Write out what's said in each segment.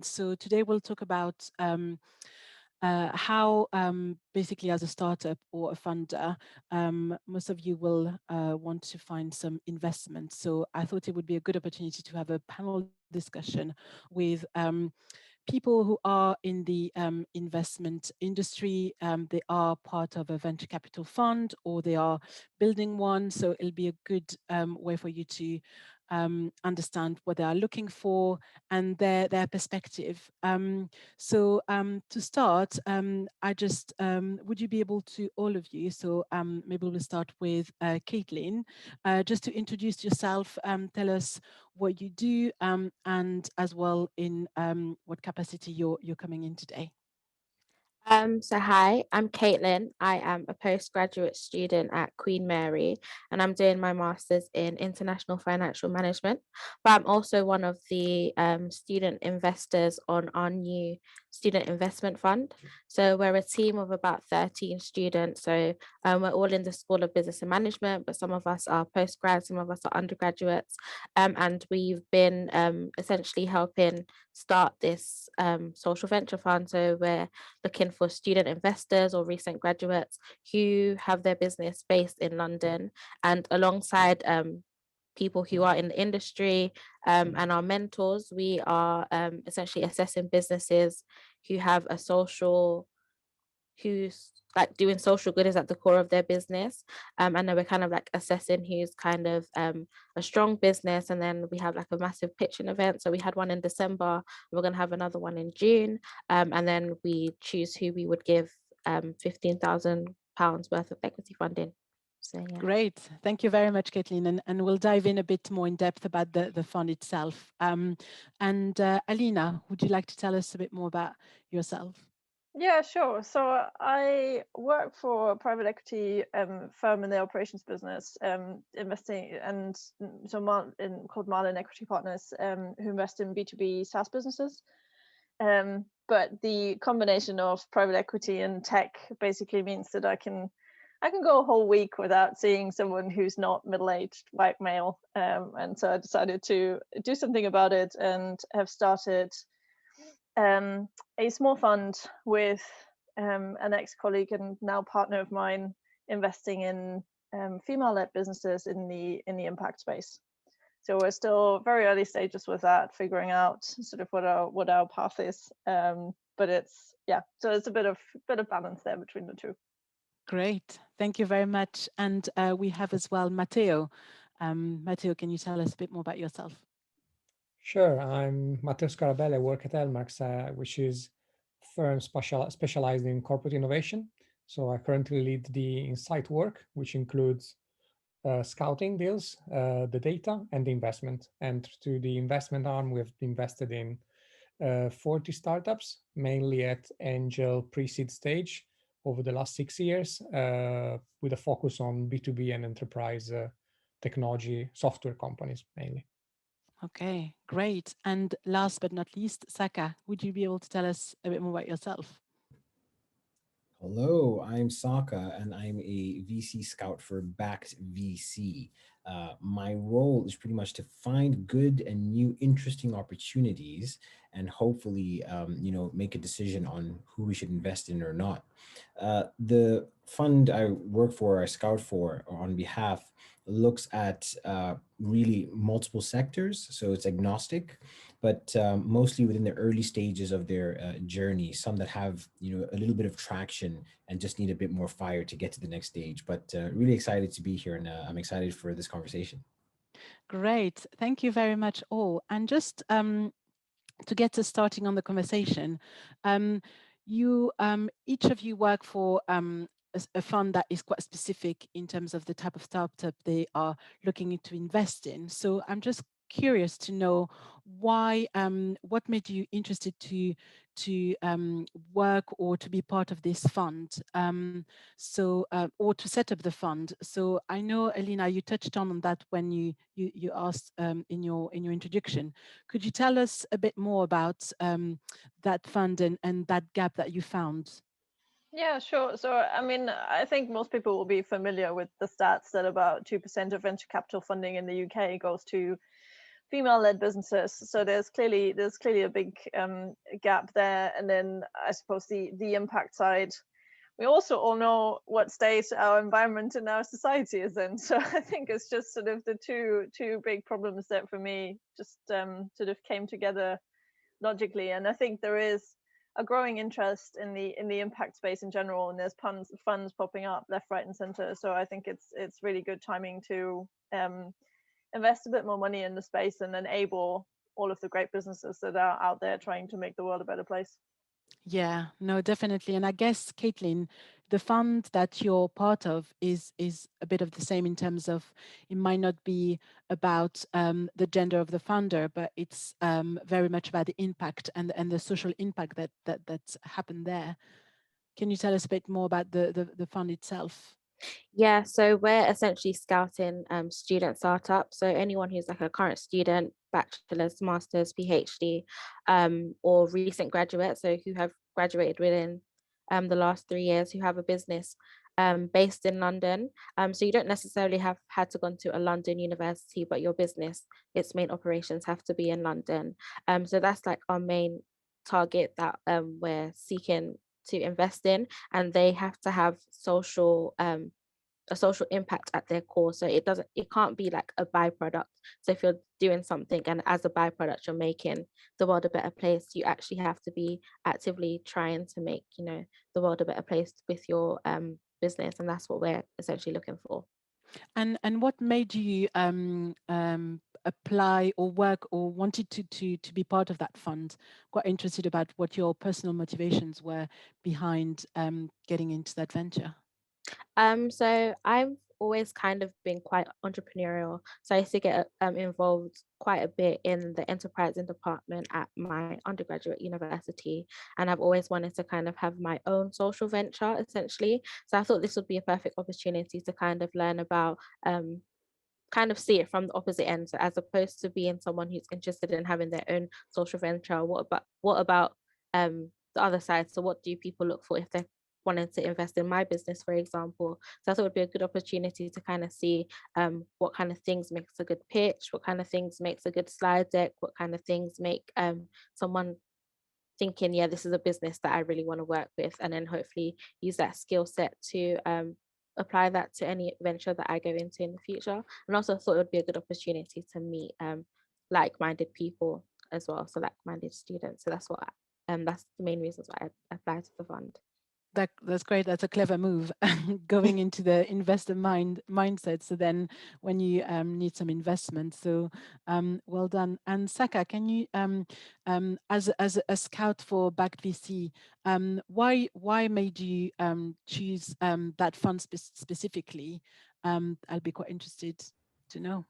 So today we'll talk about how basically as a startup or a funder, most of you will want to find some investment. So I thought it would be a good opportunity to have a panel discussion with people who are in the investment industry. They are part of a venture capital fund or they are building one. So it'll be a good way for you to understand what they are looking for and their perspective. So to start, I just, would you be able to, all of you, so maybe we'll start with Caitlin, just to introduce yourself, tell us what you do, and as well in what capacity you're coming in today. So hi, I'm Caitlin. I am a postgraduate student at Queen Mary, and I'm doing my master's in international financial management. But I'm also one of the student investors on our new student investment fund. So we're a team of about 13 students. So we're all in the School of Business and Management, but some of us are postgrads, some of us are undergraduates, and we've been essentially helping start this social venture fund. So we're looking for student investors or recent graduates who have their business based in London, and alongside people who are in the industry and our mentors, we are essentially assessing businesses who have a social, who's like doing social good is at the core of their business. And then we're kind of like assessing who's kind of a strong business. And then we have like a massive pitching event. So we had one in December, we're going to have another one in June. And then we choose who we would give £15,000 worth of equity funding. So yeah. Great. Thank you very much, Caitlin. And we'll dive in a bit more in depth about the fund itself. And Alina, would you like to tell us a bit more about yourself? Yeah, sure. So I work for a private equity firm in the operations business, investing and called Marlin Equity Partners, who invest in B2B SaaS businesses. But the combination of private equity and tech basically means that I can go a whole week without seeing someone who's not middle-aged white male. And so I decided to do something about it and have started a small fund with an ex-colleague and now partner of mine, investing in female-led businesses in the impact space. So we're still very early stages with that, figuring out sort of what our path is. But it's so it's a bit of balance there between the two. Great. Thank you very much. And we have as well Matteo. Matteo, can you tell us a bit more about yourself? Sure, I'm Matteo Scarabelli. I work at Elmax, which is a firm specialized in corporate innovation. So I currently lead the insight work, which includes scouting deals, the data, and the investment. And to the investment arm, we've invested in 40 startups, mainly at angel pre-seed stage over the last 6 years, with a focus on B2B and enterprise technology software companies mainly. Okay, great. And last but not least, Saka, would you be able to tell us a bit more about yourself? Hello, I'm Saka, and I'm a VC scout for Backed VC. My role is pretty much to find good and new, interesting opportunities, and hopefully, make a decision on who we should invest in or not. The fund I work for, I scout for on behalf, looks at really multiple sectors, so it's agnostic, but mostly within the early stages of their journey. Some that have a little bit of traction and just need a bit more fire to get to the next stage. But really excited to be here, and I'm excited for this conversation. Great. Thank you very much all. And just to get us starting on the conversation, you each of you work for a fund that is quite specific in terms of the type of startup they are looking to invest in. So I'm just curious to know why, what made you interested to work or to be part of this fund, or to set up the fund. So I know, Elena, you touched on that when you asked in your introduction. Could you tell us a bit more about that fund and that gap that you found? Yeah, sure. So, I mean, I think most people will be familiar with the stats that about 2% of venture capital funding in the UK goes to female-led businesses. So there's clearly a big gap there. And then I suppose the impact side, we also all know what state our environment and our society is in. So I think it's just sort of the two big problems that for me just sort of came together logically. And I think there is a growing interest in the impact space in general, and there's funds popping up left, right, and center. So I think it's really good timing to invest a bit more money in the space and enable all of the great businesses that are out there trying to make the world a better place. Yeah, no, definitely. And I guess, Caitlin, the fund that you're part of is a bit of the same in terms of it might not be about the gender of the founder, but it's very much about the impact and the social impact that's happened there. Can you tell us a bit more about the fund itself? Yeah, so we're essentially scouting student startups. So anyone who's like a current student, bachelor's, master's, PhD, or recent graduate, so who have graduated within the last 3 years, who have a business based in London. So you don't necessarily have had to go to a London university, but your business, its main operations have to be in London. So that's like our main target that we're seeking to invest in, and they have to have a social impact at their core. So it can't be like a byproduct. So if you're doing something and as a byproduct you're making the world a better place, you actually have to be actively trying to make, the world a better place with your business. And that's what we're essentially looking for. And what made you apply or work or wanted to be part of that fund? Quite interested about what your personal motivations were behind getting into that venture. So I've always kind of been quite entrepreneurial. So I used to get involved quite a bit in the enterprising department at my undergraduate university. And I've always wanted to kind of have my own social venture essentially. So I thought this would be a perfect opportunity to kind of learn about kind of see it from the opposite end. So as opposed to being someone who's interested in having their own social venture, what about the other side? So what do people look for if they're wanting to invest in my business, for example? So I thought it would be a good opportunity to kind of see what kind of things makes a good pitch, what kind of things makes a good slide deck, what kind of things make someone thinking, yeah, this is a business that I really want to work with, and then hopefully use that skill set to apply that to any venture that I go into in the future. And also thought it would be a good opportunity to meet like-minded people as well, so like-minded students. So that's the main reasons why I applied to the fund. That's great. That's a clever move, going into the investor mindset. So then, when you need some investment, so well done. And Saka, can you, as a scout for Backed VC, why made you choose that fund specifically? I'll be quite interested to know.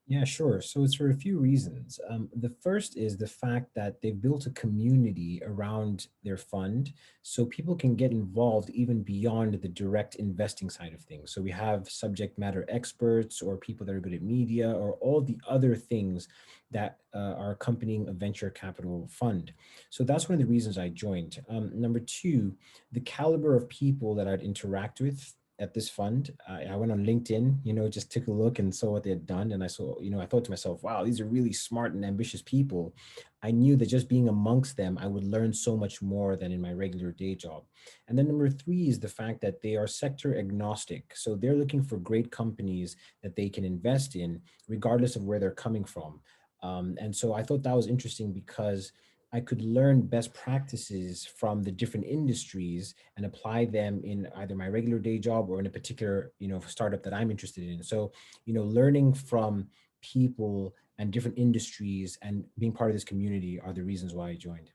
Yeah, sure. So it's for a few reasons. The first is the fact that they've built a community around their fund so people can get involved even beyond the direct investing side of things. So we have subject matter experts or people that are good at media or all the other things that are accompanying a venture capital fund. So that's one of the reasons I joined. Number two, the caliber of people that I'd interact with at this fund. I went on LinkedIn, just took a look and saw what they had done. And I saw, I thought to myself, wow, these are really smart and ambitious people. I knew that just being amongst them, I would learn so much more than in my regular day job. And then number three is the fact that they are sector agnostic. So they're looking for great companies that they can invest in, regardless of where they're coming from. And so I thought that was interesting because I could learn best practices from the different industries and apply them in either my regular day job or in a particular, startup that I'm interested in. So, learning from people and different industries and being part of this community are the reasons why I joined.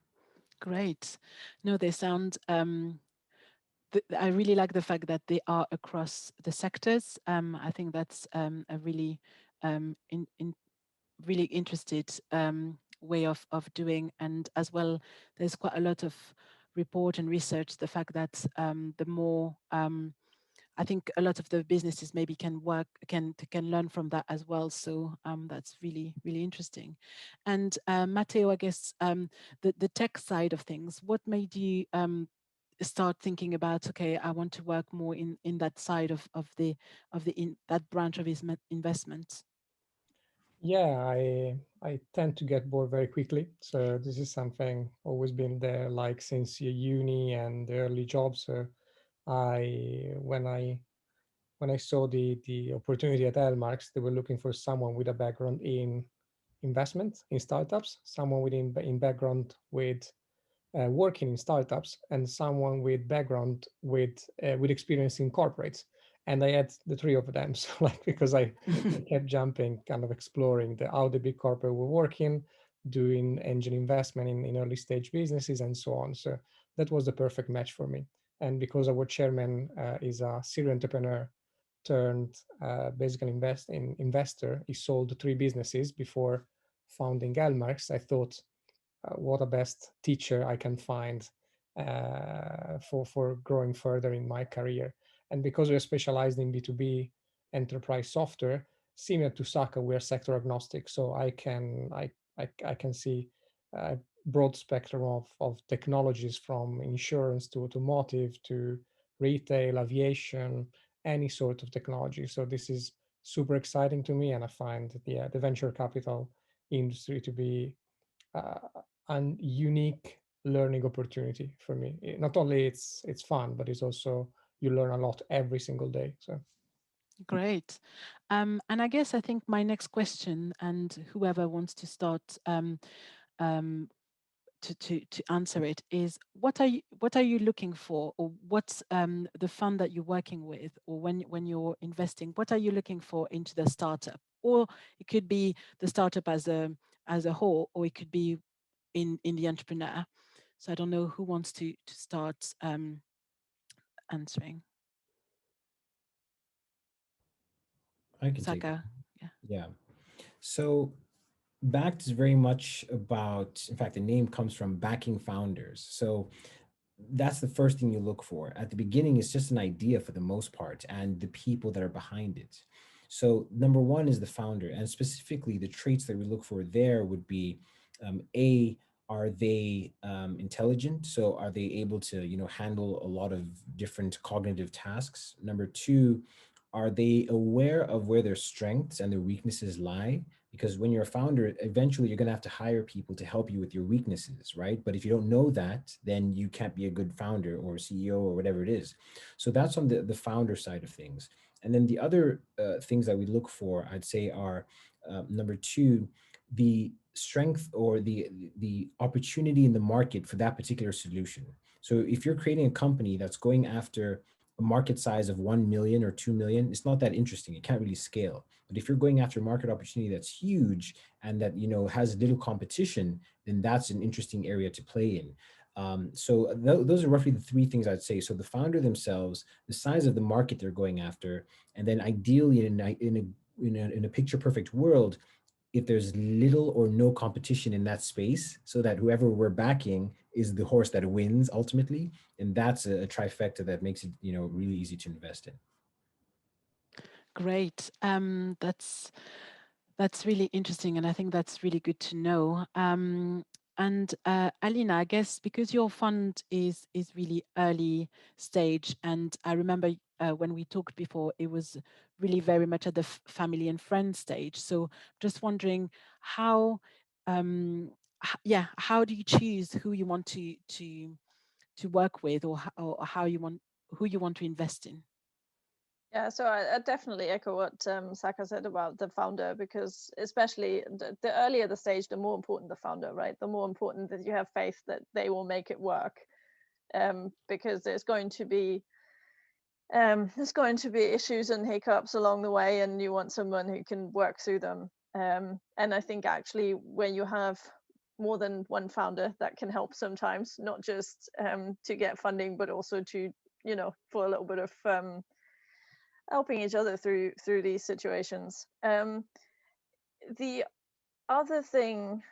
Great. No, they sound. I really like the fact that they are across the sectors. I think that's a really in really interested way of doing. And as well, there's quite a lot of report and research, the fact that the more I think a lot of the businesses maybe can learn from that as well. So that's really interesting. And Matteo, I guess the tech side of things, what made you start thinking about, okay, I want to work more in that side of the in that branch of his investment? Yeah, I tend to get bored very quickly. So this is something always been there, like since uni and the early jobs. So I when I saw the opportunity at Elmarks, they were looking for someone with a background in investment in startups, someone in background with working in startups, and someone with background with experience in corporates. And I had the three of them. So like because I kept jumping, kind of exploring how the big corporate were working, doing angel investment in early stage businesses and so on. So that was the perfect match for me. And because our chairman is a serial entrepreneur turned basically investor, he sold three businesses before founding Elmarks. I thought what a best teacher I can find for growing further in my career. And because we're specialized in B2B enterprise software, similar to Saka, we're sector agnostic. So I can see a broad spectrum of technologies from insurance to automotive to retail, aviation, any sort of technology. So this is super exciting to me, and I find the venture capital industry to be uh, an unique learning opportunity for me. Not only it's fun, but it's also you learn a lot every single day. So Great. And I guess I think my next question, and whoever wants to start um, to answer it, is what are you looking for, or what's the fund that you're working with, or when you're investing, what are you looking for into the startup? Or it could be the startup as a whole, or it could be in the entrepreneur. So I don't know who wants to start answering. I can take it. Saka, yeah. Yeah. So backed is very much about, in fact, the name comes from backing founders. So that's the first thing you look for. At the beginning, it's just an idea for the most part and the people that are behind it. So, number one is the founder, and specifically the traits that we look for there would be A, are they intelligent? So, are they able to, handle a lot of different cognitive tasks? Number two, are they aware of where their strengths and their weaknesses lie? Because when you're a founder, eventually you're going to have to hire people to help you with your weaknesses, right? But if you don't know that, then you can't be a good founder or CEO or whatever it is. So that's on the founder side of things. And then the other things that we look for, I'd say, are number two, the strength or the opportunity in the market for that particular solution. So if you're creating a company that's going after a market size of 1 million or 2 million, it's not that interesting. It can't really scale. But if you're going after a market opportunity that's huge and that has little competition, then that's an interesting area to play in. Those are roughly the three things I'd say. So the founder themselves, the size of the market they're going after, and then ideally in a picture perfect world, if there's little or no competition in that space, so that whoever we're backing is the horse that wins ultimately, and that's a trifecta that makes it really easy to invest in. Great. That's really interesting, and I think that's really good to know. And Alina, I guess because your fund is really early stage, and I remember when we talked before, it was really very much at the family and friend stage. So just wondering how, yeah, how do you choose who you want to work with, or how you want who you want to invest in? Yeah, so I definitely echo what Saka said about the founder, because especially the earlier the stage, the more important the founder, right? The more important that you have faith that they will make it work, because there's going to be issues and hiccups along the way, and you want someone who can work through them. And I think actually when you have more than one founder, that can help sometimes, not just to get funding, but also to for a little bit of helping each other through these situations. The other thing,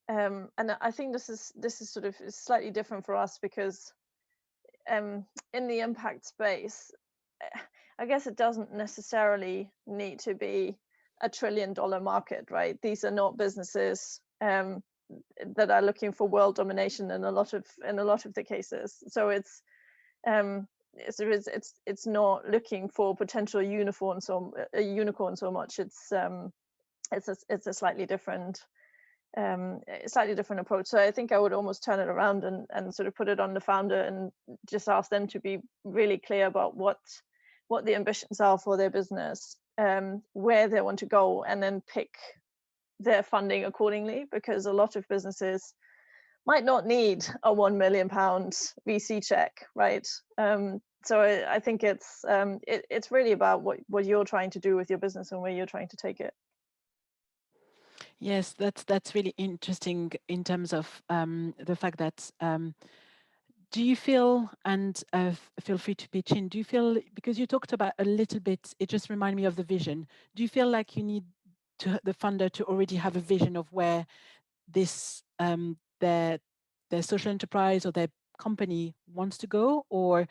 and I think this is sort of slightly different for us, because in the impact space, I guess it doesn't necessarily need to be a $1 trillion market, right? These are not businesses that are looking for world domination in a lot of the cases. So it's not looking for potential unicorn so much. It's it's a slightly different approach. So I think I would almost turn it around and sort of put it on the founder and just ask them to be really clear about what the ambitions are for their business, where they want to go, and then pick their funding accordingly, because a lot of businesses might not need a £1 million VC check, right? So I think it's really about what you're trying to do with your business and where you're trying to take it. Yes, that's really interesting in terms of the fact that do you feel, and feel free to pitch in, do you feel, because you talked about a little bit, it just reminded me of the vision. Do you feel like you need the funder to already have a vision of where this their social enterprise or their company wants to go, or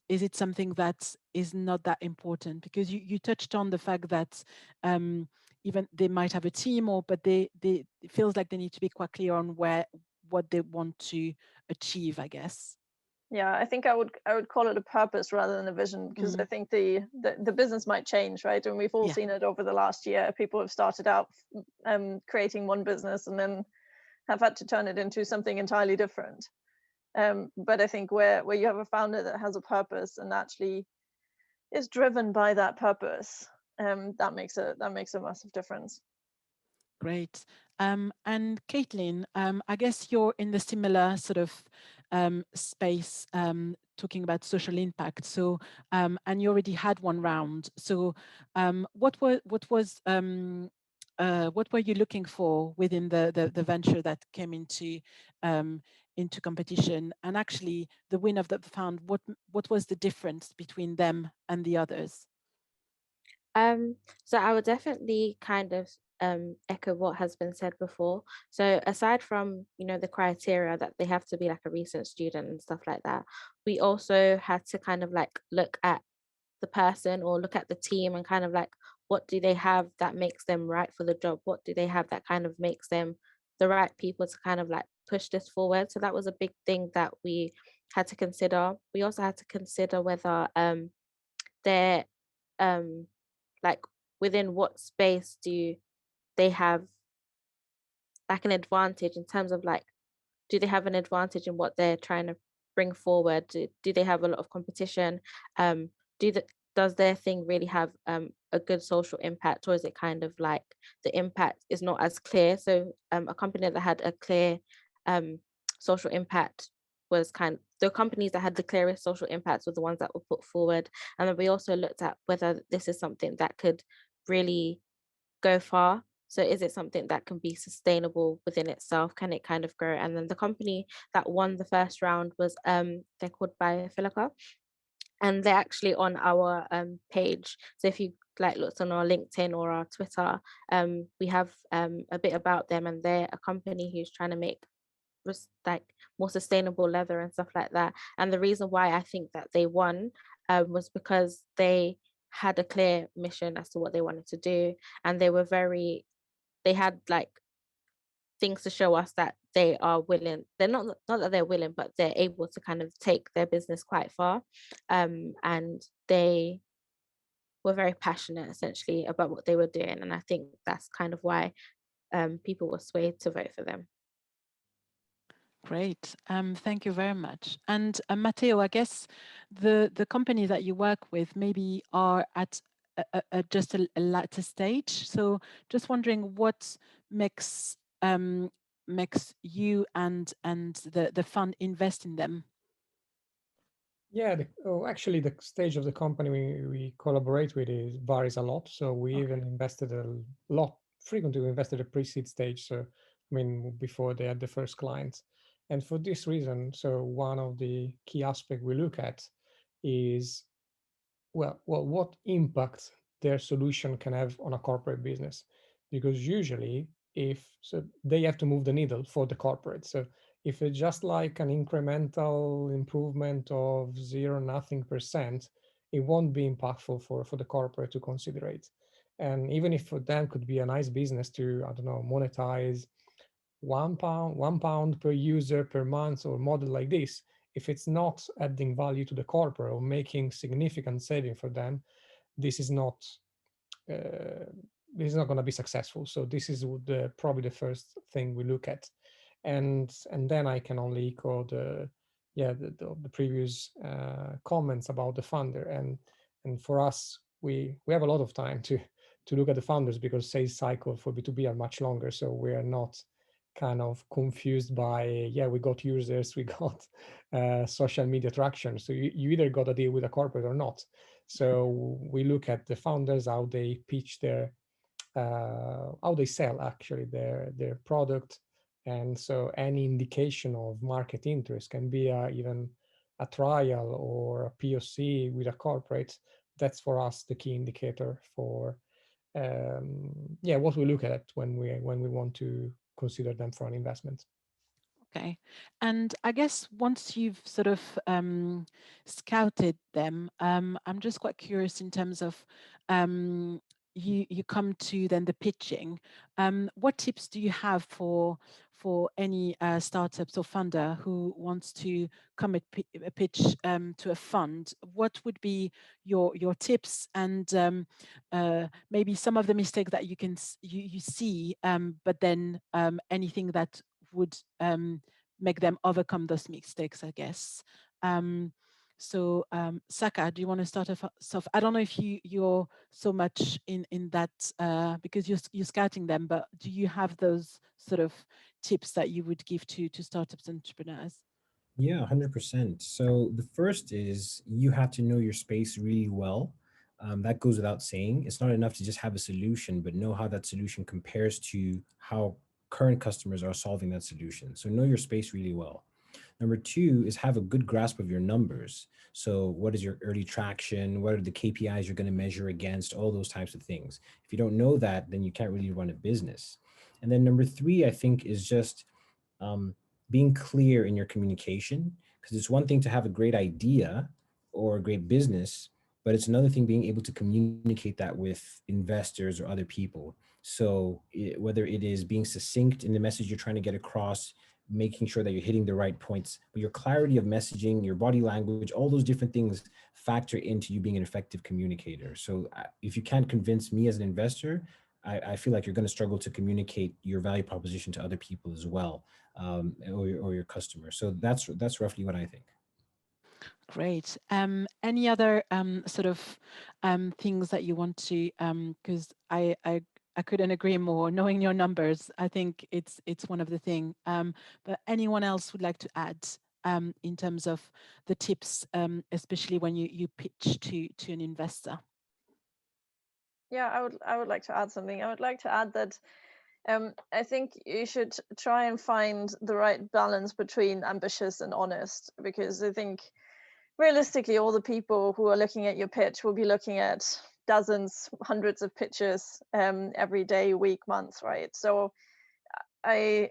is it something that is not that important? Because you touched on the fact that even they might have a team, or but they it feels like they need to be quite clear on what they want to achieve, I guess. Yeah, I think I would call it a purpose rather than a vision, because I think the business might change, right? And we've all Yeah, seen it over the last year. People have started out creating one business and then have had to turn it into something entirely different. But I think where you have a founder that has a purpose and actually is driven by that purpose, that makes a massive difference. great. And Caitlin, I guess you're in the similar sort of space, talking about social impact. So, and you already had one round. So, what were you looking for within the venture that came into competition? And actually, the winner of the fund, what was the difference between them and the others? Um, so I would definitely kind of echo what has been said before. So aside from, the criteria that they have to be like a recent student and stuff like that, we also had to kind of like look at the person or look at the team and kind of like what do they have that makes them right for the job? What do they have that kind of makes them the right people to kind of like push this forward? So that was a big thing that we had to consider. We also had to consider whether they're um like within what space do they have like an advantage in terms of like do they have an advantage in what they're trying to bring forward? Do they have a lot of competition? um do the does their thing really have a good social impact, or is it kind of like the impact is not as clear? So a company that had a clear um social impact was kind of the companies that had the clearest social impacts were the ones that were put forward. And then we also looked at whether this is something that could really go far. So is it something that can be sustainable within itself? Can it kind of grow? And then the company that won the first round was they're called Biofilica, and they're actually on our page. So if you like looked on our LinkedIn or our Twitter, we have a bit about them, and they're a company who's trying to make like more sustainable leather and stuff like that. And the reason why I think that they won was because they had a clear mission as to what they wanted to do, and they had like things to show us that they are willing. They're not that they're willing, but they're able to kind of take their business quite far. And they were very passionate essentially about what they were doing, and I think that's kind of why people were swayed to vote for them. Great. Thank you very much. And Matteo, I guess the company that you work with maybe are at just a later stage. So just wondering what makes makes you and the fund invest in them. Yeah, actually, the stage of the company we collaborate with is varies a lot. So we Okay. even invested a lot, frequently we invested at pre-seed stage. So, I mean, before they had the first clients. And for this reason, so one of the key aspects we look at is what impact their solution can have on a corporate business, because usually if so they have to move the needle for the corporate. So if it's just like an incremental improvement of zero nothing percent, it won't be impactful for the corporate to consider it. And even if for them could be a nice business to, I don't know, monetize £1 per user per month or model like this, if it's not adding value to the corporate or making significant saving for them, this is not uh, this is not going to be successful. So this is the probably the first thing we look at, and then I can only echo the previous comments about the funder, and for us we have a lot of time to look at the founders because sales cycle for B2B are much longer, so we are not kind of confused by we got users, we got social media traction, so you either got to deal with a corporate or not. So we look at the founders, how they pitch their how they sell actually their product, and so any indication of market interest can be even a trial or a POC with a corporate. That's for us the key indicator for what we look at when we want to consider them for an investment. Okay. And I guess once you've sort of scouted them, I'm just quite curious in terms of you come to then the pitching. What tips do you have for any startups or funder who wants to come at a pitch to a fund? What would be your tips and maybe some of the mistakes that you can you see, but then anything that would make them overcome those mistakes, I guess. Saka, do you want to start off? I don't know if you're so much in that because you're scouting them, but do you have those sort of tips that you would give to startups and entrepreneurs? Yeah, 100%. So the first is you have to know your space really well. That goes without saying. It's not enough to just have a solution, but know how that solution compares to how current customers are solving that solution. So know your space really well. Number two is have a good grasp of your numbers. So what is your early traction? What are the KPIs you're going to measure against? All those types of things. If you don't know that, then you can't really run a business. And then number three, I think, is just um, being clear in your communication, because it's one thing to have a great idea or a great business, but it's another thing being able to communicate that with investors or other people. So whether it is being succinct in the message you're trying to get across, making sure that you're hitting the right points, but your clarity of messaging, your body language, all those different things factor into you being an effective communicator. So if you can't convince me as an investor, I feel like you're going to struggle to communicate your value proposition to other people as well, or your customers. So that's roughly what I think. Great. Any other sort of things that you want to, because I couldn't agree more. Knowing your numbers, I think it's one of the thing. But anyone else would like to add in terms of the tips, especially when you pitch to an investor? Yeah, I would like to add something. I would like to add that I think you should try and find the right balance between ambitious and honest, because I think realistically, all the people who are looking at your pitch will be looking at dozens, hundreds of pitches every day, week, month, right? So I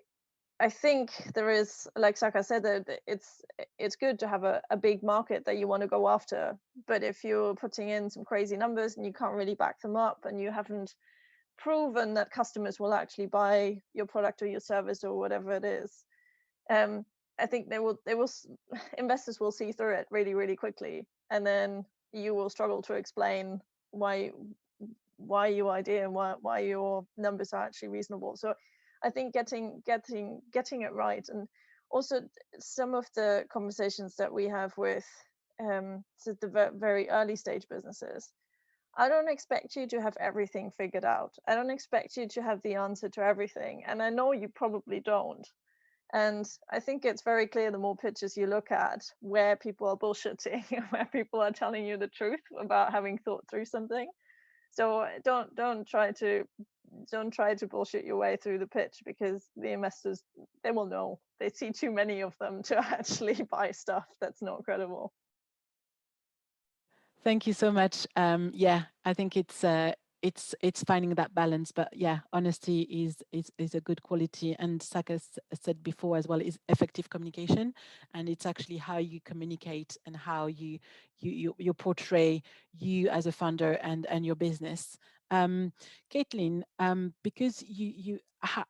I think there is, like Saka said, that it's good to have a big market that you want to go after. But if you're putting in some crazy numbers and you can't really back them up, and you haven't proven that customers will actually buy your product or your service or whatever it is, um, I think investors will see through it really, really quickly, and then you will struggle to explain why your idea and why your numbers are actually reasonable. So I think getting it right, and also some of the conversations that we have with the very early stage businesses. I don't expect you to have everything figured out. I don't expect you to have the answer to everything, and I know you probably don't. And I think it's very clear the more pitches you look at where people are bullshitting, where people are telling you the truth about having thought through something. So don't try to bullshit your way through the pitch, because the investors, they will know. They see too many of them to actually buy stuff that's not credible. Thank you so much. Yeah, I think it's finding that balance, but yeah, honesty is a good quality. And Saka said before as well, is effective communication, and it's actually how you communicate and how you portray you as a founder and your business. Caitlin, because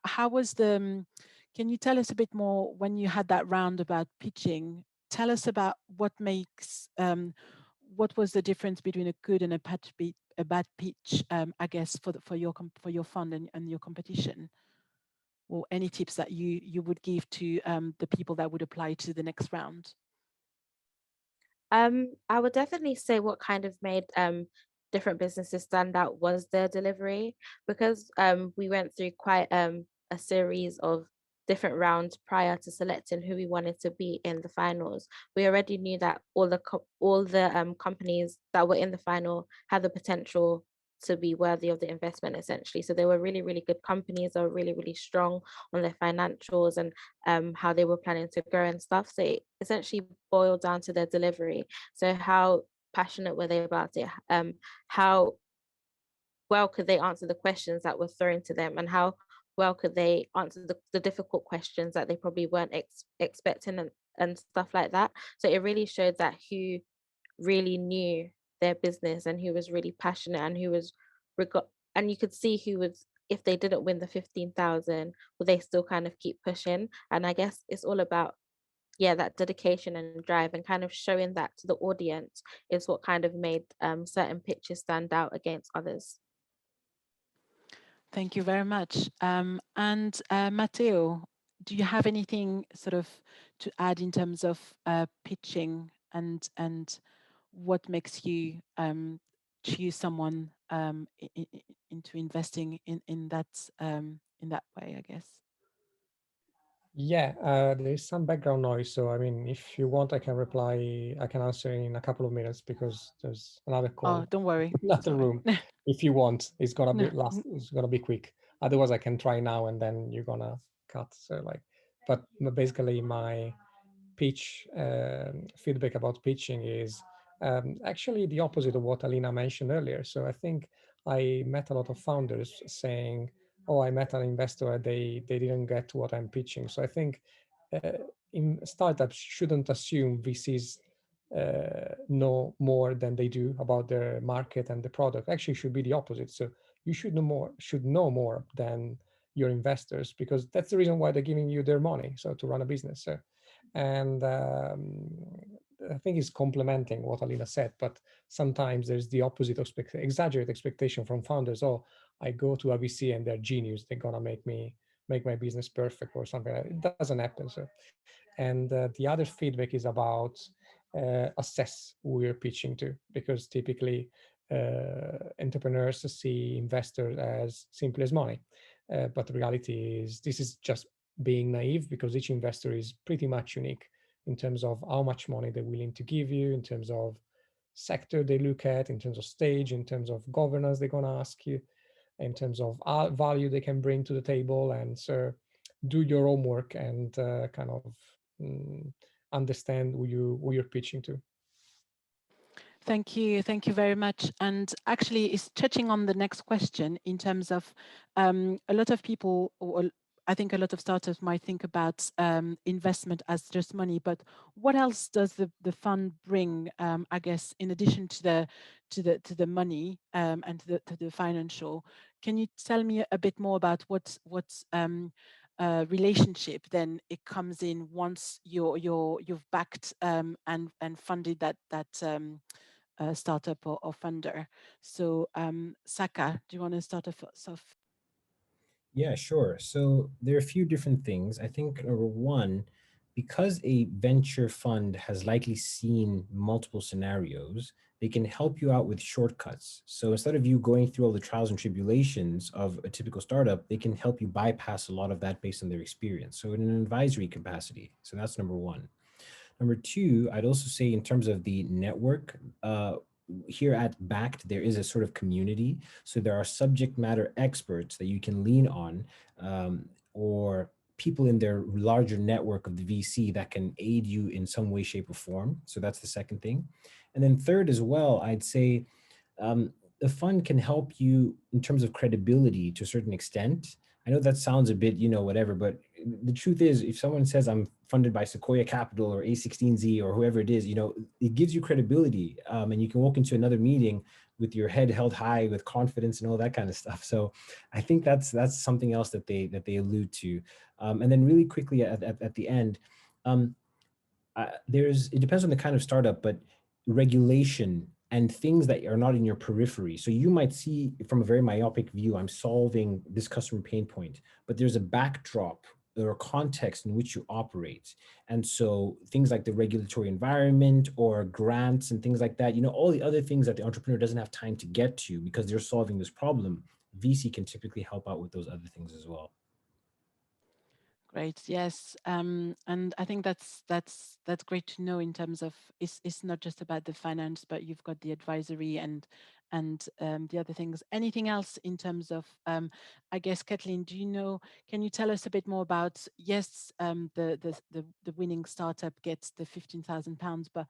how was the? Can you tell us a bit more when you had that round about pitching? Tell us about what makes what was the difference between a good and a bad pitch, I guess, for your fund and your competition? Or any tips that you would give to the people that would apply to the next round? I would definitely say what kind of made different businesses stand out was their delivery, because we went through quite a series of different rounds prior to selecting who we wanted to be in the finals. We already knew that all the companies that were in the final had the potential to be worthy of the investment, essentially. So they were really, really good companies. They were really, really strong on their financials and how they were planning to grow and stuff. So it essentially boiled down to their delivery. So how passionate were they about it? How well could they answer the questions that were thrown to them, and how well could they answer the difficult questions that they probably weren't expecting, and stuff like that. So it really showed that who really knew their business and who was really passionate and who was regard and you could see who was, if they didn't win the 15,000, would they still kind of keep pushing. And I guess it's all about, yeah, that dedication and drive, and kind of showing that to the audience is what kind of made certain pitches stand out against others. Thank you very much. And Matteo, do you have anything sort of to add in terms of pitching and what makes you choose someone into investing in that way, I guess? Yeah, there is some background noise. So, I mean, if you want, I can reply, I can answer in a couple of minutes because there's another Oh, call, don't worry. in another Don't worry. room. If you want, it's gonna No, be it's gonna be quick. Otherwise, I can try now and then you're gonna cut. So, like, but basically, my pitch feedback about pitching is actually the opposite of what Alina mentioned earlier. So I think I met a lot of founders saying, "Oh, I met an investor, and they didn't get what I'm pitching." So I think uh, in startups shouldn't assume VCs know more than they do about their market and the product. Actually, it should be the opposite. So you should know more than your investors, because that's the reason why they're giving you their money. So to run a business. So and I think it's complementing what Alina said, but sometimes there's the opposite of exaggerated expectation from founders. Oh, I go to a VC and they're genius; they're gonna make my business perfect or something. It doesn't happen. So, and the other feedback is about assess who you're pitching to, because typically entrepreneurs see investors as simply as money, but the reality is this is just being naive, because each investor is pretty much unique in terms of how much money they're willing to give you, in terms of sector they look at, in terms of stage, in terms of governance they're going to ask you, in terms of value they can bring to the table. And so do your homework and kind of mm, understand who you're pitching to. Thank you. Thank you very much. And actually, it's touching on the next question in terms of a lot of people, or I think a lot of startups might think about investment as just money, but what else does the fund bring? I guess in addition to the money and to the financial, can you tell me a bit more about what relationship then it comes in once you've backed and funded that startup or funder. So, Saka, do you want to start us off? Yeah, sure. So there are a few different things. I think number one, because a venture fund has likely seen multiple scenarios, they can help you out with shortcuts. So instead of you going through all the trials and tribulations of a typical startup, they can help you bypass a lot of that based on their experience. So in an advisory capacity. So that's number one. Number two, I'd also say in terms of the network, here at Backed, there is a sort of community. So there are subject matter experts that you can lean on, or people in their larger network of the VC that can aid you in some way, shape, or form. So that's the second thing. And then third as well, I'd say um, the fund can help you in terms of credibility to a certain extent. I know that sounds a bit, whatever, but the truth is, if someone says I'm funded by Sequoia Capital or A16Z or whoever it is, it gives you credibility, and you can walk into another meeting with your head held high with confidence and all that kind of stuff. So I think that's something else that they allude to. And then really quickly at the end, um, it depends on the kind of startup, but regulation and things that are not in your periphery. So you might see from a very myopic view, I'm solving this customer pain point, but there's a backdrop or a context in which you operate. And so things like the regulatory environment or grants and things like that, all the other things that the entrepreneur doesn't have time to get to because they're solving this problem, VC can typically help out with those other things as well. Great. Yes. And I think that's great to know in terms of it's not just about the finance, but you've got the advisory and the other things. Anything else in terms of I guess Kathleen, do you know, can you tell us a bit more about yes, the winning startup gets the £15,000, but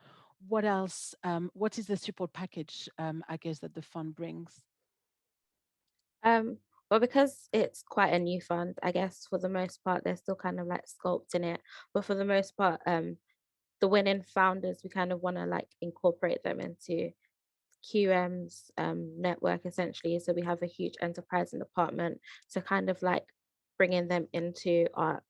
what else? What is the support package I guess that the fund brings? Um, well, because it's quite a new fund, I guess for the most part, they're still kind of like sculpting it. But for the most part, the winning founders, we kind of want to like incorporate them into QM's network essentially. So we have a huge enterprise and department to kind of like bringing them into our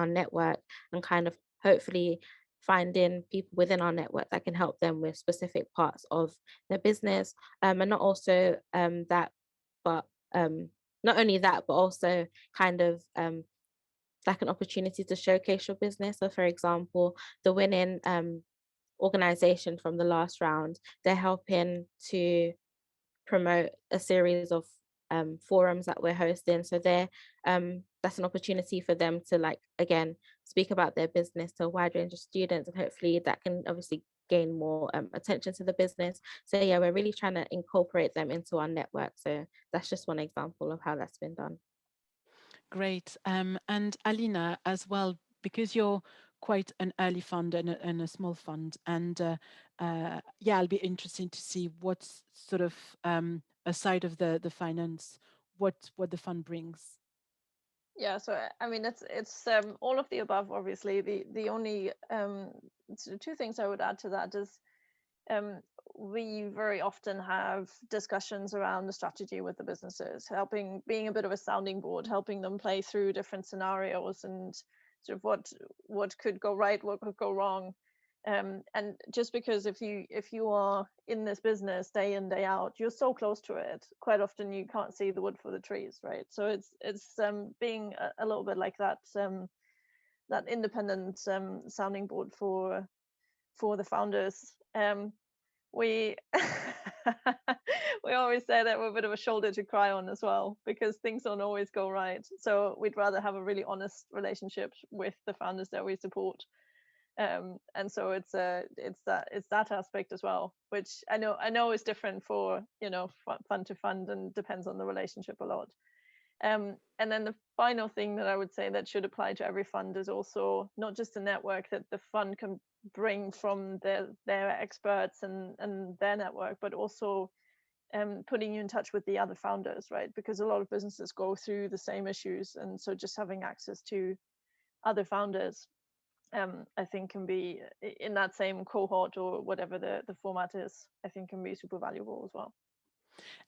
network and kind of hopefully finding people within our network that can help them with specific parts of their business. And not also that, but not only that, but also kind of like an opportunity to showcase your business. So for example, the winning organization from the last round, they're helping to promote a series of forums that we're hosting. So they're that's an opportunity for them to like again speak about their business to a wide range of students, and hopefully that can obviously gain more attention to the business. So yeah, we're really trying to incorporate them into our network. So that's just one example of how that's been done. Great. And Alina, as well, because you're quite an early fund and a small fund, and yeah, I'll be interested to see what's sort of aside of the finance, what the fund brings. Yeah, so I mean it's all of the above. Obviously, the only two things I would add to that is um, we very often have discussions around the strategy with the businesses, helping, being a bit of a sounding board, helping them play through different scenarios and sort of what could go right, what could go wrong. And just because if you are in this business day in day out, you're so close to it. Quite often you can't see the wood for the trees, right? So it's being a little bit like that that independent sounding board for the founders. We we always say that we're a bit of a shoulder to cry on as well, because things don't always go right. So we'd rather have a really honest relationship with the founders that we support. And so it's that aspect as well, which I know is different for fund to fund and depends on the relationship a lot. And then the final thing that I would say that should apply to every fund is also not just the network that the fund can bring from their experts and their network, but also putting you in touch with the other founders, right? Because a lot of businesses go through the same issues, and so just having access to other founders, I think can be in that same cohort or whatever the format is. I think can be super valuable as well.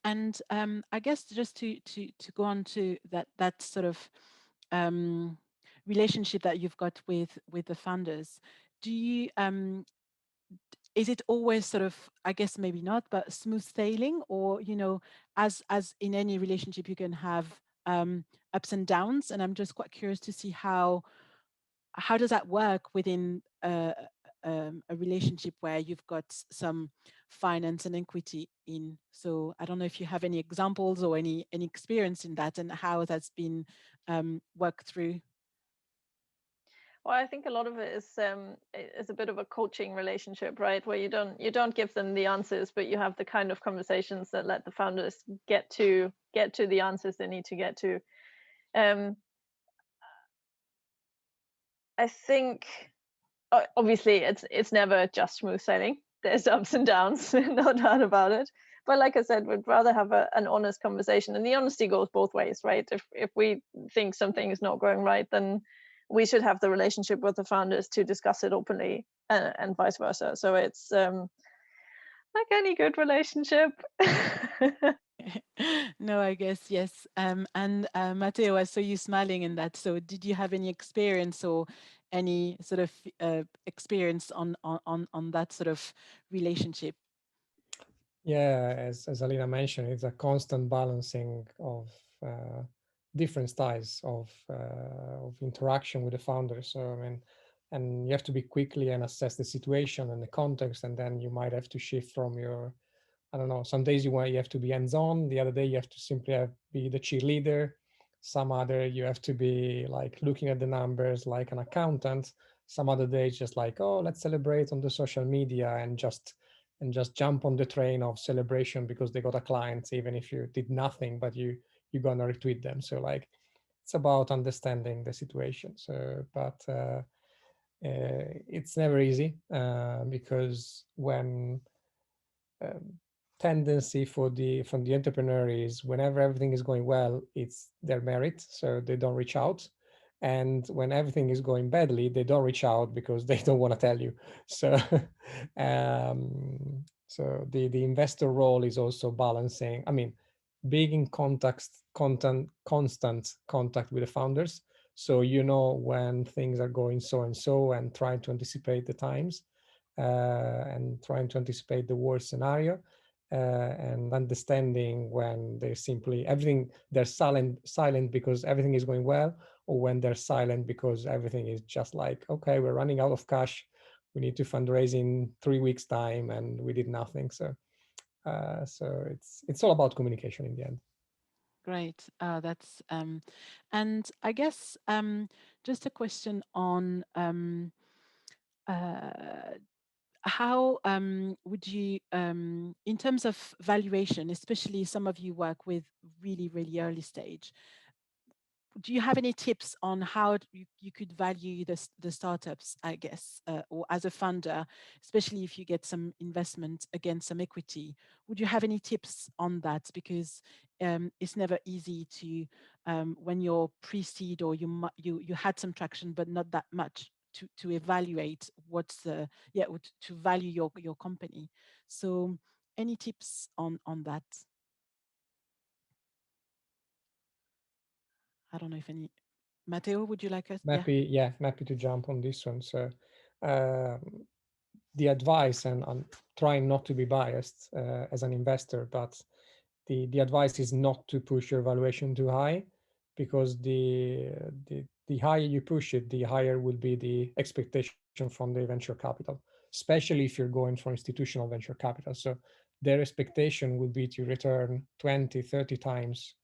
And I guess just to go on to that sort of um, relationship that you've got with the funders, do you is it always sort of, I guess maybe not, but smooth sailing, or as in any relationship you can have ups and downs, and I'm just quite curious to see how does that work within a relationship where you've got some finance and equity in. So I don't know if you have any examples or any experience in that, and how that's been worked through. Well, I think a lot of it is a bit of a coaching relationship, right? Where you don't give them the answers, but you have the kind of conversations that let the founders get to the answers they need to get to. Um, I think obviously it's never just smooth sailing. There's ups and downs, no doubt about it. But like I said, we'd rather have an honest conversation, and the honesty goes both ways, right? If we think something is not going right, then we should have the relationship with the founders to discuss it openly, and vice versa. So it's like any good relationship. No, I guess yes. And Matteo, I saw you smiling in that. So did you have any experience or any sort of experience on that sort of relationship? Yeah, as Alina mentioned, it's a constant balancing of different styles of interaction with the founder. So I mean, and you have to be quickly and assess the situation and the context, and then you might have to shift from your, I don't know, some days you have to be hands-on, the other day you have to simply be the cheerleader, some other you have to be like looking at the numbers like an accountant, some other days just like, oh, let's celebrate on the social media and just jump on the train of celebration because they got a client, even if you did nothing, but you're gonna retweet them. So like it's about understanding the situation. So but it's never easy because when um, tendency for the from the entrepreneur is whenever everything is going well, it's their merit, so they don't reach out. And when everything is going badly, they don't reach out because they don't want to tell you. So, so the investor role is also balancing. I mean, being in constant contact with the founders, so you know when things are going so and so, and trying to anticipate the times and trying to anticipate the worst scenario and understanding when they're simply everything they're silent because everything is going well, or when they're silent because everything is just like, okay, we're running out of cash, we need to fundraise in 3 weeks time and we did nothing. So so it's all about communication in the end. Great. That's and I guess just a question on uh, how would you, in terms of valuation, especially some of you work with really, really early stage, do you have any tips on how you could value the startups, I guess, or as a funder, especially if you get some investment against some equity? Would you have any tips on that? Because it's never easy to, when you're pre-seed or you had some traction, but not that much, to evaluate what's the, yeah, to value your company. So any tips on that? I don't know if any. Matteo, would you like us? I'm Yeah. happy, yeah, I'm happy to jump on this one. So um, the advice, and I'm trying not to be biased as an investor, but the advice is not to push your valuation too high, because the higher you push it, the higher will be the expectation from the venture capital, especially if you're going for institutional venture capital. So their expectation will be to return 20, 30 times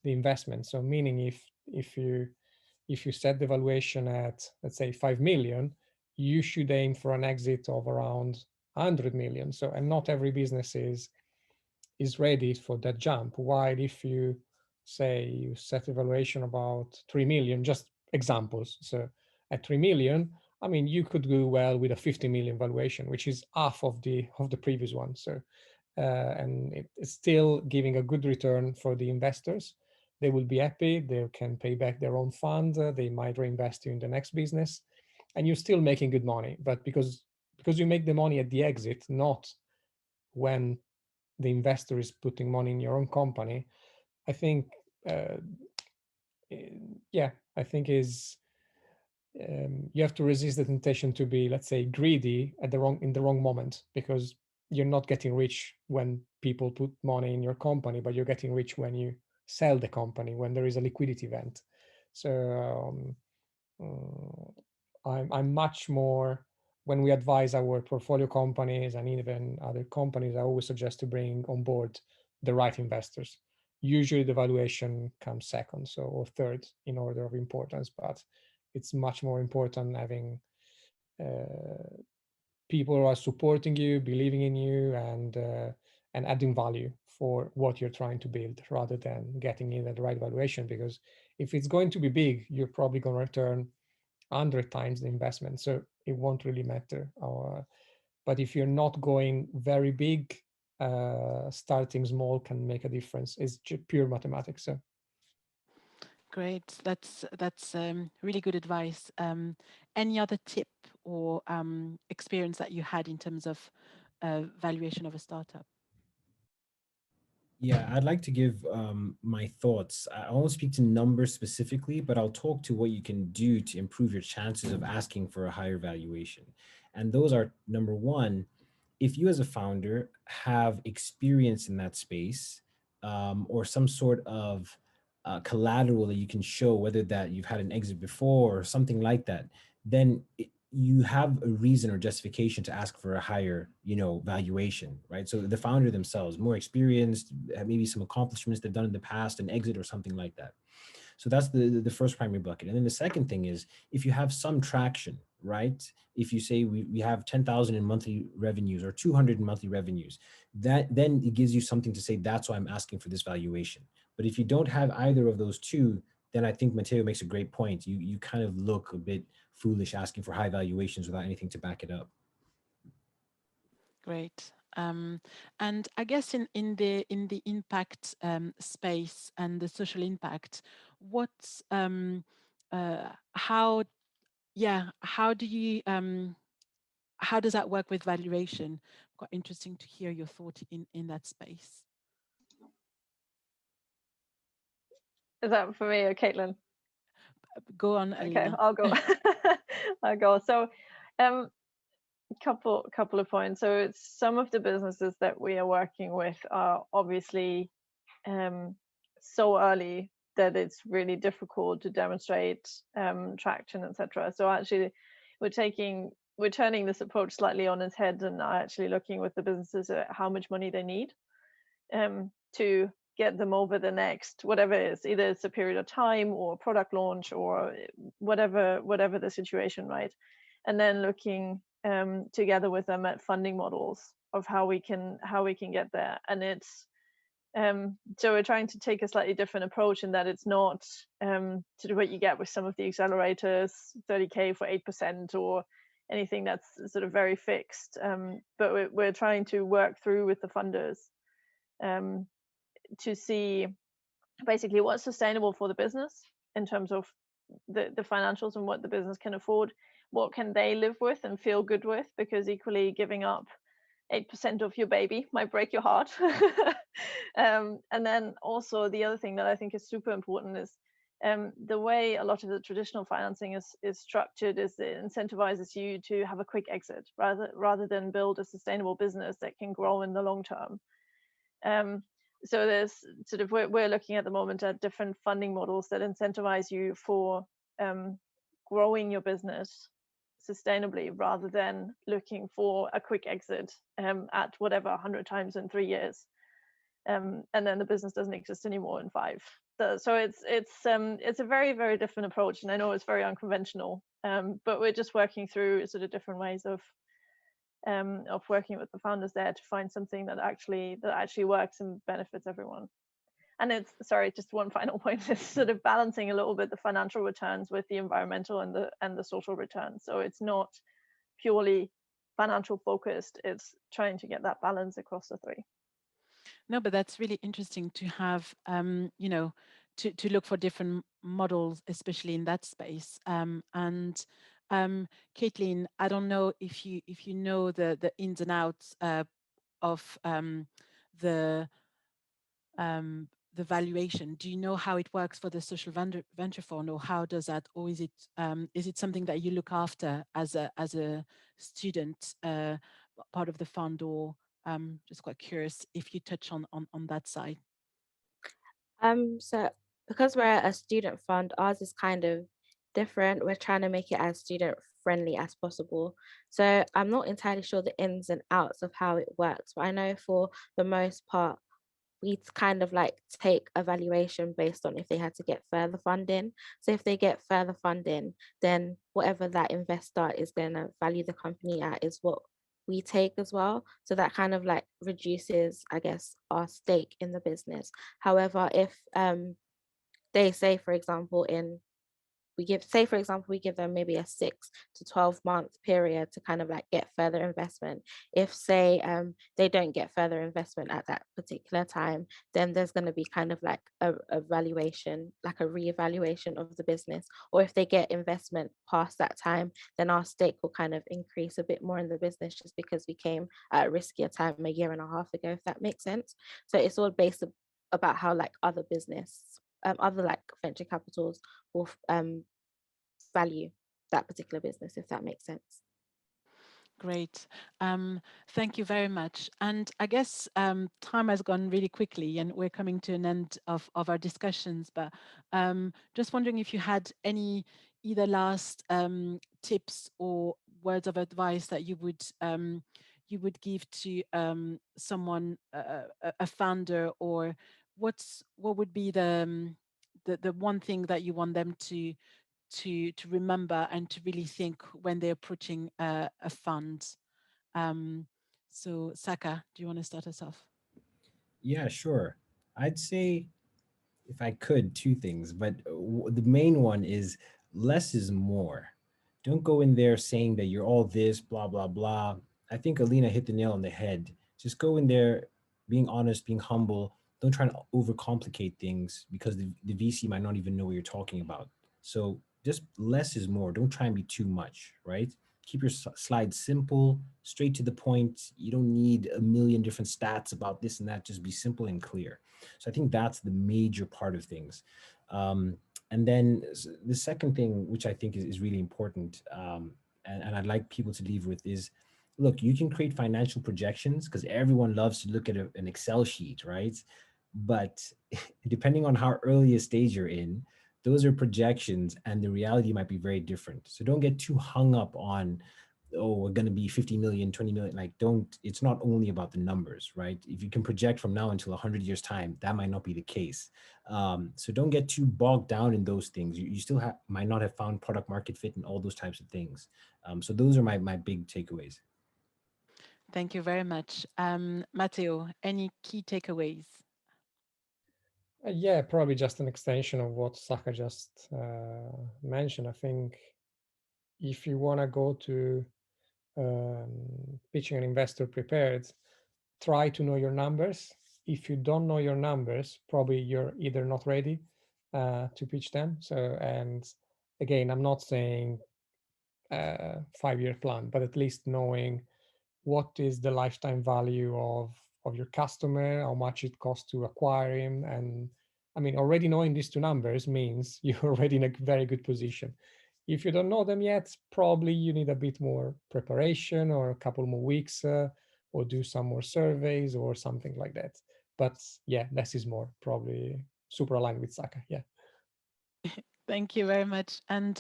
the investment. So meaning if you set the valuation at, let's say, 5 million, you should aim for an exit of around 100 million. So, and not every business is ready for that jump. While if you say you set a valuation about 3 million, just examples. So at 3 million, I mean, you could do well with a 50 million valuation, which is half of the previous one. So and it's still giving a good return for the investors. They will be happy. They can pay back their own fund. They might reinvest you in the next business, and you're still making good money. But because you make the money at the exit, not when the investor is putting money in your own company, I think, uh, yeah, I think is you have to resist the temptation to be, let's say, greedy at the wrong in the wrong moment, because you're not getting rich when people put money in your company, but you're getting rich when you sell the company, when there is a liquidity event. So I'm much more, when we advise our portfolio companies and even other companies, I always suggest to bring on board the right investors. Usually the valuation comes second, so, or third in order of importance, but it's much more important having people who are supporting you, believing in you, and adding value for what you're trying to build, rather than getting in at the right valuation. Because if it's going to be big, you're probably going to return 100 times the investment, so it won't really matter. But if you're not going very big, starting small can make a difference. It's pure mathematics. So Great. That's really good advice. Any other tip or experience that you had in terms of valuation of a startup? Yeah, I'd like to give my thoughts. I won't speak to numbers specifically, but I'll talk to what you can do to improve your chances of asking for a higher valuation. And those are, number one, if you as a founder have experience in that space, or some sort of collateral that you can show, whether that you've had an exit before or something like that, then you have a reason or justification to ask for a higher, valuation, right? So the founder themselves, more experienced, have maybe some accomplishments they've done in the past, an exit or something like that. So that's the first primary bucket. And then the second thing is, if you have some traction, right? If you say we have 10,000 in monthly revenues or 200 in monthly revenues, that then it gives you something to say, that's why I'm asking for this valuation. But if you don't have either of those two, then I think Matteo makes a great point. You kind of look a bit foolish asking for high valuations without anything to back it up. Great. And I guess in the impact space and the social impact, what's how yeah how do you how does that work with valuation? Quite interesting to hear your thought in that space. Is that for me or Caitlin? Go on, Okay, Alina. I'll go. I'll go. So, um, couple of points. So, it's some of the businesses that we are working with are obviously um, so early that it's really difficult to demonstrate traction, etc. So, actually, we're turning this approach slightly on its head and are actually looking with the businesses at how much money they need to get them over the next whatever it is, either it's a period of time or product launch or whatever the situation, right? And then looking together with them at funding models of how we can get there. And it's so we're trying to take a slightly different approach in that it's not sort of what you get with some of the accelerators, 30K for 8% or anything that's sort of very fixed. But we're trying to work through with the funders um, to see basically what's sustainable for the business in terms of the financials and what the business can afford, what can they live with and feel good with, because equally giving up 8% of your baby might break your heart. And then also the other thing that I think is super important is the way a lot of the traditional financing is structured is it incentivizes you to have a quick exit rather than build a sustainable business that can grow in the long term. Um, so there's sort of we're looking at the moment at different funding models that incentivize you for growing your business sustainably rather than looking for a quick exit at whatever 100 times in 3 years, and then the business doesn't exist anymore in five. So it's a very, very different approach, and I know it's very unconventional, but we're just working through sort of different ways of working with the founders there to find something that actually works and benefits everyone. And it's, sorry, just one final point, is sort of balancing a little bit the financial returns with the environmental and the social returns. So it's not purely financial focused, it's trying to get that balance across the three. No, but that's really interesting to have, to look for different models, especially in that space. And Caitlin, I don't know if you know the ins and outs of the the valuation. Do you know how it works for the social venture fund, or how does that, or is it something that you look after as a student, part of the fund, or just quite curious if you touch on that side. So because we're a student fund, ours is kind of different. We're trying to make it as student friendly as possible. So I'm not entirely sure the ins and outs of how it works, but I know for the most part, we kind of like take a valuation based on if they had to get further funding. So if they get further funding, then whatever that investor is going to value the company at is what we take as well. So that kind of like reduces, I guess, our stake in the business. However, if they say, for example, in we give, say for example, we give them maybe a 6 to 12 month period to kind of like get further investment. If say they don't get further investment at that particular time, then there's going to be kind of like a valuation, like a reevaluation of the business. Or if they get investment past that time, then our stake will kind of increase a bit more in the business, just because we came at a riskier time a year and a half ago, if that makes sense. So it's all based about how like other business, other like venture capitals will value that particular business, if that makes sense. Great. Thank you very much. And I guess time has gone really quickly and we're coming to an end of our discussions, but just wondering if you had any either last tips or words of advice that you would give to someone, a founder, or what would be the one thing that you want them to remember and to really think when they're approaching a fund. Um, so Saka, do you want to start us off? Yeah, sure. I'd say, if I could, two things, but the main one is less is more. Don't go in there saying that you're all this, blah, blah, blah. I think Alina hit the nail on the head. Just go in there being honest, being humble. Don't try to overcomplicate things, because the VC might not even know what you're talking about. So just less is more. Don't try and be too much, right? Keep your slides simple, straight to the point. You don't need a million different stats about this and that. Just be simple and clear. So I think that's the major part of things. Um, and then the second thing, which I think is really important, and I'd like people to leave with, is look, you can create financial projections because everyone loves to look at an Excel sheet, right? But depending on how early a stage you're in, those are projections and the reality might be very different. So don't get too hung up on, oh, we're going to be 50 million, 20 million. Like, don't, it's not only about the numbers, right? If you can project from now until 100 years time, that might not be the case. So don't get too bogged down in those things. You still might not have found product market fit and all those types of things. So those are my big takeaways. Thank you very much. Matteo, any key takeaways? Yeah, probably just an extension of what Saka just mentioned. I think if you want to go to pitching an investor prepared, try to know your numbers. If you don't know your numbers, probably you're either not ready to pitch them. So, and again, I'm not saying 5-year plan, but at least knowing what is the lifetime value of your customer, how much it costs to acquire him. And I mean, already knowing these two numbers means you're already in a very good position. If you don't know them yet, probably you need a bit more preparation or a couple more weeks, or do some more surveys or something like that. But yeah, less is more. Probably super aligned with Saka. Yeah. Thank you very much. And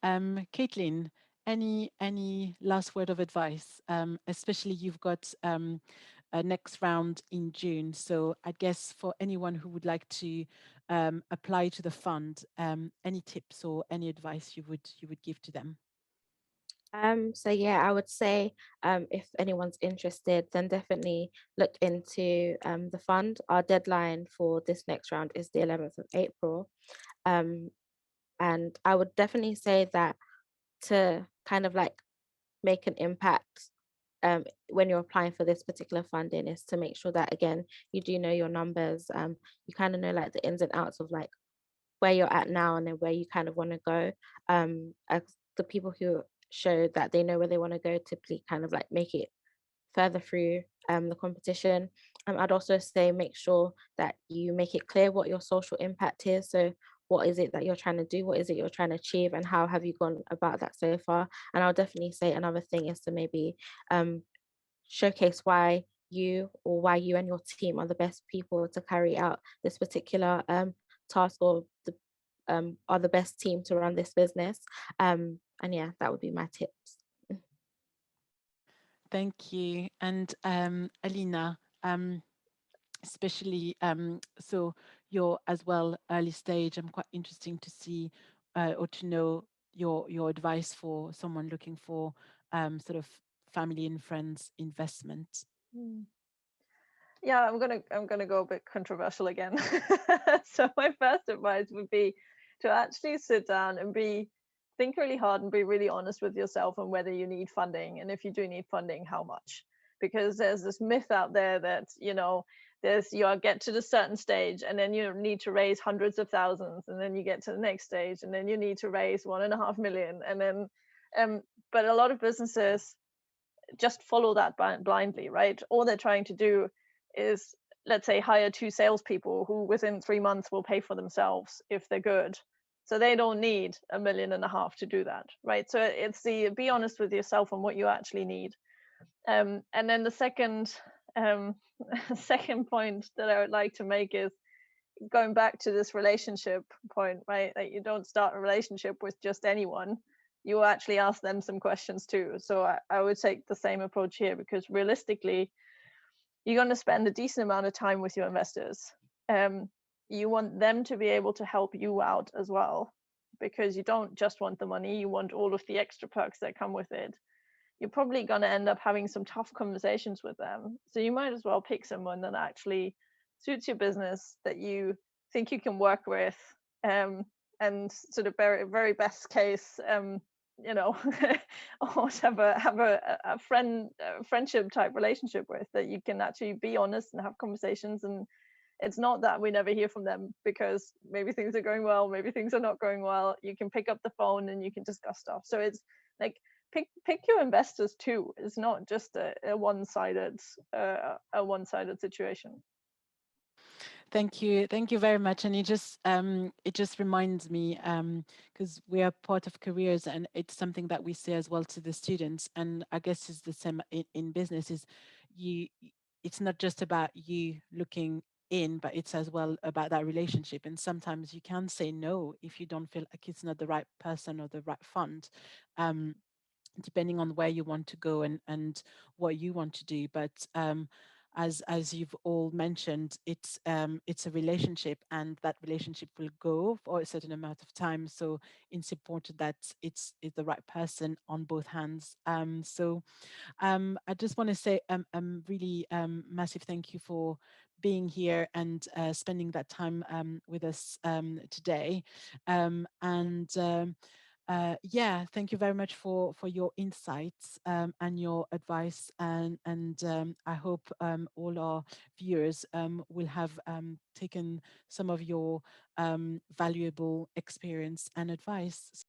Caitlin, any last word of advice? Especially you've got a next round in June. So I guess for anyone who would like to apply to the fund, any tips or any advice you would give to them? So yeah, I would say if anyone's interested, then definitely look into the fund. Our deadline for this next round is the 11th of April. Um, and I would definitely say that to kind of like make an impact when you're applying for this particular funding is to make sure that again you do know your numbers. You kind of know like the ins and outs of like where you're at now and then where you kind of want to go. As the people who show that they know where they want to go typically kind of like make it further through the competition. I'd also say make sure that you make it clear what your social impact is. So what is it that you're trying to do? What is it you're trying to achieve? And how have you gone about that so far? And I'll definitely say another thing is to maybe um, showcase why you and your team are the best people to carry out this particular task, or are the best team to run this business. And yeah, that would be my tips. Thank you. And Alina, especially so you're as well early stage. I'm quite interesting to see or to know your advice for someone looking for sort of family and friends investment. Hmm. Yeah, I'm gonna go a bit controversial again. So my first advice would be to actually sit down and think really hard and be really honest with yourself on whether you need funding, and if you do need funding, how much. Because there's this myth out there that, there's you get to the certain stage and then you need to raise hundreds of thousands, and then you get to the next stage and then you need to raise 1.5 million, and then but a lot of businesses just follow that blindly, right? All they're trying to do is, let's say, hire 2 salespeople who within 3 months will pay for themselves if they're good. So they don't need 1.5 million to do that, right? So it's the be honest with yourself on what you actually need. And then the second second point that I would like to make is going back to this relationship point, right? That you don't start a relationship with just anyone. You actually ask them some questions too. So I would take the same approach here, because realistically, you're going to spend a decent amount of time with your investors. You want them to be able to help you out as well, because you don't just want the money, you want all of the extra perks that come with it. You're probably going to end up having some tough conversations with them. So you might as well pick someone that actually suits your business, that you think you can work with, and sort of very, very best case, or have a friendship type relationship with, that you can actually be honest and have conversations. And it's not that we never hear from them, because maybe things are going well, maybe things are not going well. You can pick up the phone and you can discuss stuff. So it's like, pick your investors too. It's not just a one-sided situation. Thank you very much. And it just reminds me, because we are part of careers, and it's something that we say as well to the students. And I guess it's the same in business. Is you, it's not just about you looking in, but it's as well about that relationship. And sometimes you can say no if you don't feel like it's not the right person or the right fund. Um, Depending on where you want to go and what you want to do. But as you've all mentioned, it's a relationship, and that relationship will go for a certain amount of time. So it's important that it's the right person on both hands. I just want to say really massive thank you for being here and spending that time with us today. And Yeah, thank you very much for your insights and your advice, and I hope all our viewers will have taken some of your valuable experience and advice.